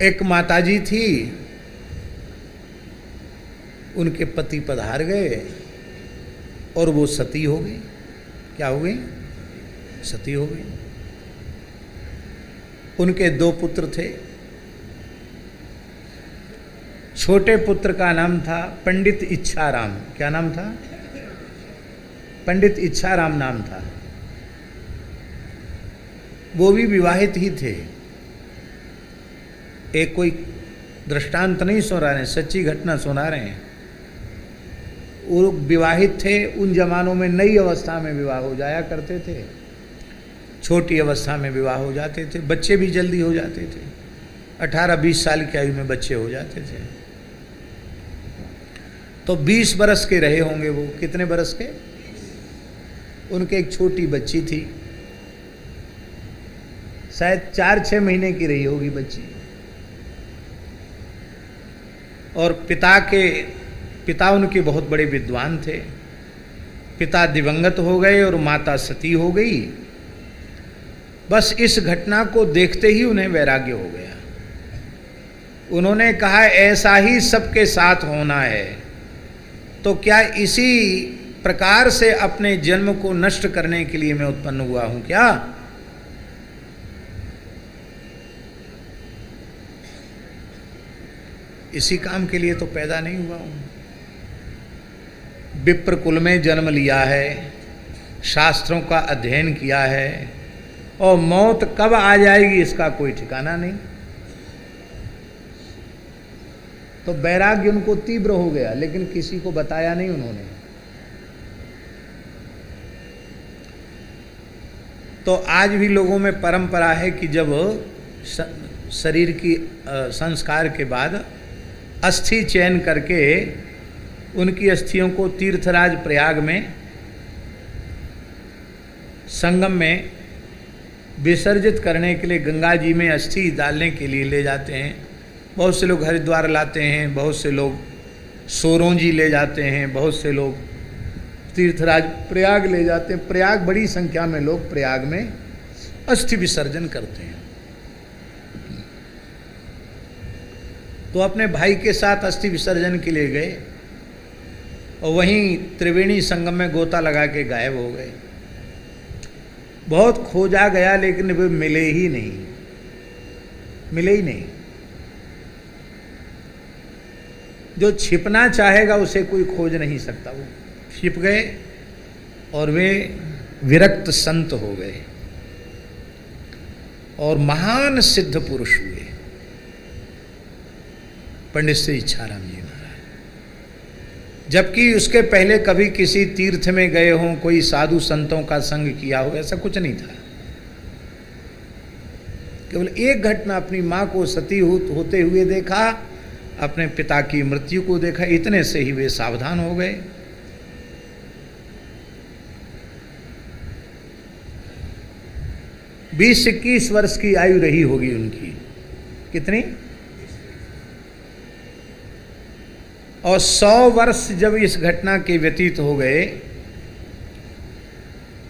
एक माताजी थी, उनके पति पधार गए और वो सती हो गई। क्या हो गई? सती हो गई। उनके 2 पुत्र थे। छोटे पुत्र का नाम था पंडित इच्छाराम। क्या नाम था? पंडित इच्छाराम नाम था। वो भी विवाहित ही थे। एक कोई दृष्टांत नहीं सुना रहे हैं, सच्ची घटना सुना रहे हैं। वो विवाहित थे। उन जमानों में नई अवस्था में विवाह हो जाया करते थे, छोटी अवस्था में विवाह हो जाते थे, बच्चे भी जल्दी हो जाते थे। 18-20 साल की आयु में बच्चे हो जाते थे। तो 20 बरस के रहे होंगे वो। कितने बरस के? उनके एक छोटी बच्ची थी, शायद 4-6 महीने की रही होगी बच्ची। और पिता उनके बहुत बड़े विद्वान थे। पिता दिवंगत हो गए और माता सती हो गई। बस इस घटना को देखते ही उन्हें वैराग्य हो गया। उन्होंने कहा ऐसा ही सबके साथ होना है, तो क्या इसी प्रकार से अपने जन्म को नष्ट करने के लिए मैं उत्पन्न हुआ हूं क्या? इसी काम के लिए तो पैदा नहीं हुआ हूं। विप्र कुल में जन्म लिया है, शास्त्रों का अध्ययन किया है, और मौत कब आ जाएगी इसका कोई ठिकाना नहीं। तो वैराग्य उनको तीव्र हो गया, लेकिन किसी को बताया नहीं उन्होंने। तो आज भी लोगों में परंपरा है कि जब शरीर की संस्कार के बाद अस्थि चयन करके उनकी अस्थियों को तीर्थराज प्रयाग में संगम में विसर्जित करने के लिए गंगा जी में अस्थि डालने के लिए ले जाते हैं। बहुत से लोग हरिद्वार लाते हैं, बहुत से लोग सोरोंजी ले जाते हैं, बहुत से लोग तीर्थराज प्रयाग ले जाते हैं। प्रयाग बड़ी संख्या में लोग प्रयाग में अस्थि विसर्जन करते हैं। तो अपने भाई के साथ अस्थि विसर्जन के लिए गए और वहीं त्रिवेणी संगम में गोता लगा के गायब हो गए। बहुत खोजा गया लेकिन वे मिले ही नहीं। जो छिपना चाहेगा उसे कोई खोज नहीं सकता। वो छिप गए और वे विरक्त संत हो गए और महान सिद्ध पुरुष हुए। पंडित श्री इच्छाराम जी महाराज। जबकि उसके पहले कभी किसी तीर्थ में गए हों, कोई साधु संतों का संग किया हो, ऐसा कुछ नहीं था। केवल एक घटना, अपनी माँ को सती होते हुए देखा, अपने पिता की मृत्यु को देखा, इतने से ही वे सावधान हो गए। बीस 21 वर्ष की आयु रही होगी उनकी। कितनी? और 100 वर्ष जब इस घटना के व्यतीत हो गए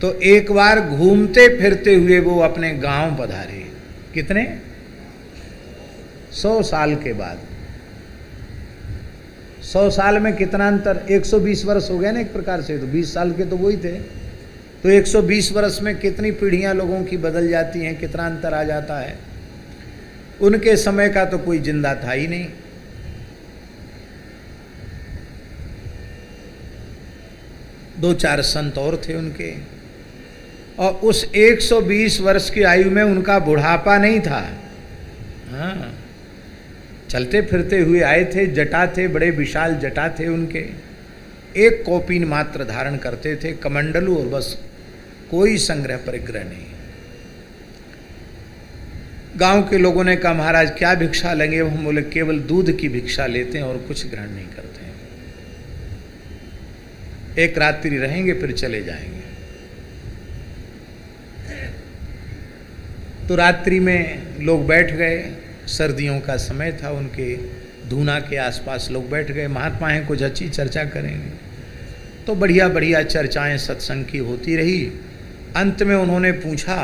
तो एक बार घूमते फिरते हुए वो अपने गांव पधारे। कितने? 100 साल के बाद। 100 साल में कितना अंतर? 120 वर्ष हो गया ना एक प्रकार से। तो 20 साल के तो वही थे। तो 120 वर्ष में कितनी पीढ़ियां लोगों की बदल जाती हैं, कितना अंतर आ जाता है। उनके समय का तो कोई जिंदा था ही नहीं। दो चार संत और थे उनके, और उस 120 वर्ष की आयु में उनका बुढ़ापा नहीं था। हाँ, चलते फिरते हुए आए थे। जटा थे, बड़े विशाल जटा थे उनके। एक कौपीन मात्र धारण करते थे, कमंडलू, और बस कोई संग्रह परिग्रह नहीं। गांव के लोगों ने कहा महाराज क्या भिक्षा लेंगे? हम बोले केवल दूध की भिक्षा लेते हैं और कुछ ग्रहण नहीं करते हैं। एक रात्रि रहेंगे फिर चले जाएंगे। तो रात्रि में लोग बैठ गए। सर्दियों का समय था, उनके धूना के आसपास लोग बैठ गए। महात्मा हैं, कुछ अच्छी चर्चा करेंगे। तो बढ़िया बढ़िया चर्चाएं सत्संग की होती रही। अंत में उन्होंने पूछा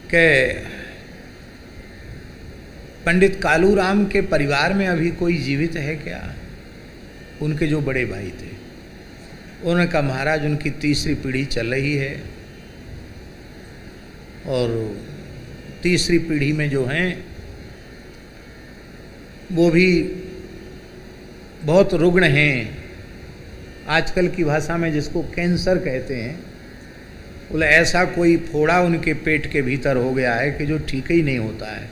कि पंडित कालूराम के परिवार में अभी कोई जीवित है क्या? उनके जो बड़े भाई थे, उन्होंने कहा महाराज उनकी तीसरी पीढ़ी चल रही है और तीसरी पीढ़ी में जो हैं वो भी बहुत रुग्ण हैं। आजकल की भाषा में जिसको कैंसर कहते हैं, बोले ऐसा कोई फोड़ा उनके पेट के भीतर हो गया है कि जो ठीक ही नहीं होता है,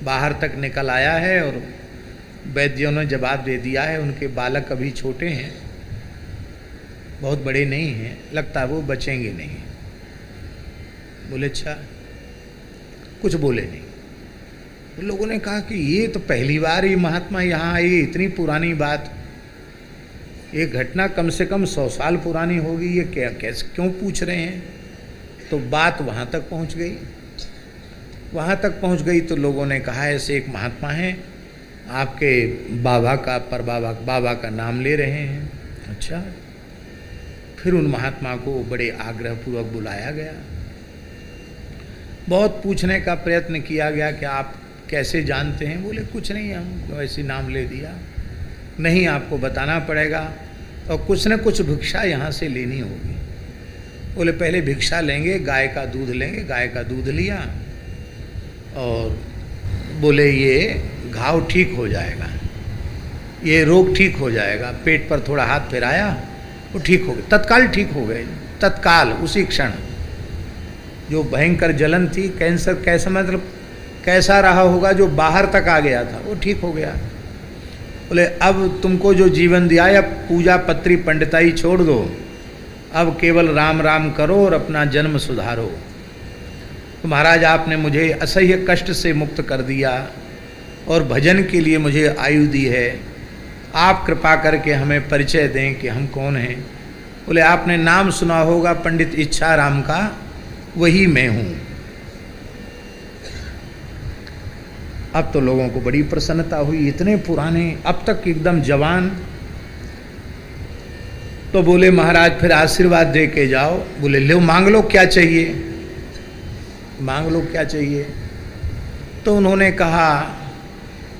बाहर तक निकल आया है और वैद्यों ने जवाब दे दिया है उनके बालक अभी छोटे हैं, बहुत बड़े नहीं हैं, लगता है वो बचेंगे नहीं। बोले अच्छा, कुछ बोले नहीं। तो लोगों ने कहा कि ये तो पहली बार ही महात्मा यहाँ आए, इतनी पुरानी बात, ये घटना कम से कम 100 साल पुरानी होगी, ये क्या कैसे क्यों पूछ रहे हैं? तो बात वहाँ तक पहुँच गई। वहाँ तक पहुँच गई तो लोगों ने कहा ऐसे एक महात्मा हैं, आपके बाबा का बाबा का नाम ले रहे हैं। अच्छा, फिर उन महात्मा को बड़े आग्रहपूर्वक बुलाया गया, बहुत पूछने का प्रयत्न किया गया कि आप कैसे जानते हैं? बोले कुछ नहीं, हम ऐसे नाम ले दिया। नहीं, आपको बताना पड़ेगा और कुछ न कुछ भिक्षा यहाँ से लेनी होगी। बोले पहले भिक्षा लेंगे, गाय का दूध लेंगे। गाय का दूध लिया और बोले ये घाव ठीक हो जाएगा, ये रोग ठीक हो जाएगा। पेट पर थोड़ा हाथ फिराया, वो ठीक हो गए, तत्काल ठीक हो गए, तत्काल उसी क्षण। जो भयंकर जलन थी, कैंसर कैसा मतलब कैसा रहा होगा जो बाहर तक आ गया था, वो ठीक हो गया। बोले अब तुमको जो जीवन दिया है, अब पूजा पत्री पंडिताई छोड़ दो, अब केवल राम राम करो और अपना जन्म सुधारो। तो महाराज आपने मुझे असह्य कष्ट से मुक्त कर दिया और भजन के लिए मुझे आयु दी है, आप कृपा करके हमें परिचय दें कि हम कौन हैं। बोले आपने नाम सुना होगा पंडित इच्छाराम का, वही मैं हूँ। अब तो लोगों को बड़ी प्रसन्नता हुई, इतने पुराने, अब तक एकदम जवान। तो बोले महाराज फिर आशीर्वाद दे के जाओ। बोले लो मांग लो क्या चाहिए, मांग लो क्या चाहिए। तो उन्होंने कहा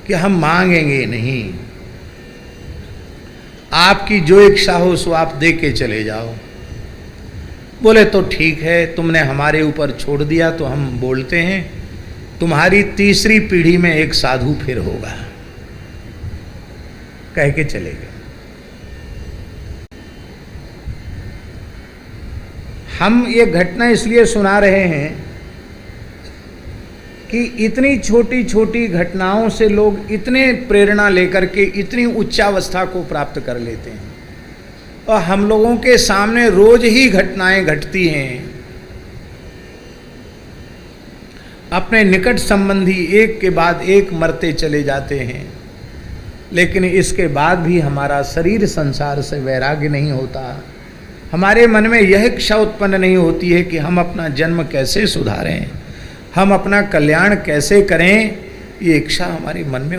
कि हम मांगेंगे नहीं, आपकी जो इच्छा हो सो आप दे के चले जाओ। बोले तो ठीक है, तुमने हमारे ऊपर छोड़ दिया तो हम बोलते हैं, तुम्हारी तीसरी पीढ़ी में एक साधु फिर होगा। कह के चले गए। हम ये घटना इसलिए सुना रहे हैं कि इतनी छोटी छोटी घटनाओं से लोग इतने प्रेरणा लेकर के इतनी उच्चावस्था को प्राप्त कर लेते हैं, और हम लोगों के सामने रोज ही घटनाएं घटती हैं। अपने निकट संबंधी एक के बाद एक मरते चले जाते हैं, लेकिन इसके बाद भी हमारा शरीर संसार से वैराग्य नहीं होता। हमारे मन में यह इच्छा उत्पन्न नहीं होती है कि हम अपना जन्म कैसे सुधारें, हम अपना कल्याण कैसे करें। ये इच्छा हमारे मन में